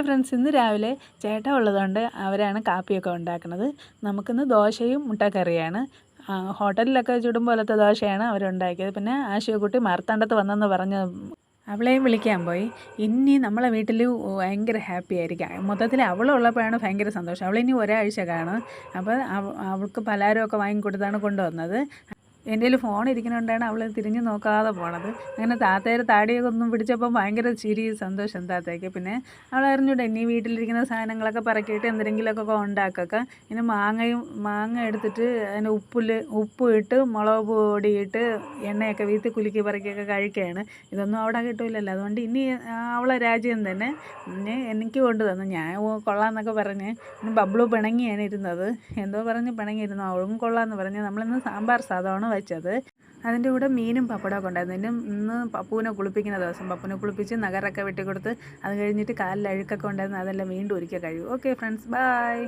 Friends, ഇന്ന് രാവിലെ ചേട്ടൻ ഉള്ളതുകൊണ്ട് അവരാണ് കാപ്പിയൊക്കെ ഉണ്ടാക്കുന്നത്. നമുക്കിന്ന് ദോശയും മുട്ടക്കറിയാണ്. ഹോട്ടലിലൊക്കെ ചുടും പോലത്തെ ദോശയാണ് അവരുണ്ടാക്കിയത്. പിന്നെ ആശുക്കുട്ടി മാർത്താണ്ഡത്ത് വന്നെന്ന് പറഞ്ഞ് അവളെയും വിളിക്കാൻ പോയി. ഇനി നമ്മളെ വീട്ടിൽ ഭയങ്കര ഹാപ്പി ആയിരിക്കാം. മൊത്തത്തിൽ അവളുള്ളപ്പോഴാണ് ഭയങ്കര സന്തോഷം. അവളിനി ഒരാഴ്ച കാണും. അപ്പോൾ അവൾക്ക് പലഹാരമൊക്കെ വാങ്ങിക്കൊടുത്താണ് കൊണ്ടുവന്നത്. എൻ്റെ കയ്യിൽ ഫോൺ ഇരിക്കുന്നതുകൊണ്ടാണ് അവൾ തിരിഞ്ഞ് നോക്കാതെ പോണത്. അങ്ങനെ താത്തയുടെ താടിയൊക്കെ ഒന്നും പിടിച്ചപ്പോൾ ഭയങ്കര ചിരി സന്തോഷം താത്തയ്ക്ക്. പിന്നെ അവൾ അറിഞ്ഞൂടെ ഇനി വീട്ടിലിരിക്കുന്ന സാധനങ്ങളൊക്കെ പറക്കിയിട്ട് എന്തെങ്കിലുമൊക്കെ ഉണ്ടാക്കൊക്കെ. ഇനി മാങ്ങ എടുത്തിട്ട് അതിന് ഉപ്പ് ഇട്ട് മുളക് പൊടിയിട്ട് എണ്ണയൊക്കെ വീത്തി കുലുക്കി പറക്കിയൊക്കെ കഴിക്കുകയാണ്. ഇതൊന്നും അവിടെ കിട്ടില്ലല്ലോ. അതുകൊണ്ട് ഇനി അവളെ രാജ്യം തന്നെ എനിക്ക് കൊണ്ട് തന്നു. ഞാൻ കൊള്ളാമെന്നൊക്കെ പറഞ്ഞ് ഇനി ബബ്ലു പിണങ്ങിയാണ് ഇരുന്നത്. എന്തോ പറഞ്ഞ് പിണങ്ങിയിരുന്നു. അവളും കൊള്ളാമെന്ന് പറഞ്ഞ്. നമ്മളിന്ന് സാമ്പാർ സാധമാണ് വെച്ചത്. അതിൻ്റെ കൂടെ മീനും പപ്പടമൊക്കെ ഉണ്ടായിരുന്നു. ഇന്ന് പപ്പുവിനെ കുളിപ്പിക്കുന്ന ദിവസം. പപ്പുവിനെ കുളിപ്പിച്ച് നഖമൊക്കെ വെട്ടിക്കൊടുത്ത് അത് കഴിഞ്ഞിട്ട് കാലിൽ അഴുക്കൊക്കെ ഉണ്ടായിരുന്നു. അതെല്ലാം വീണ്ടും ഒരിക്കൽ കഴിയും. Okay friends, by.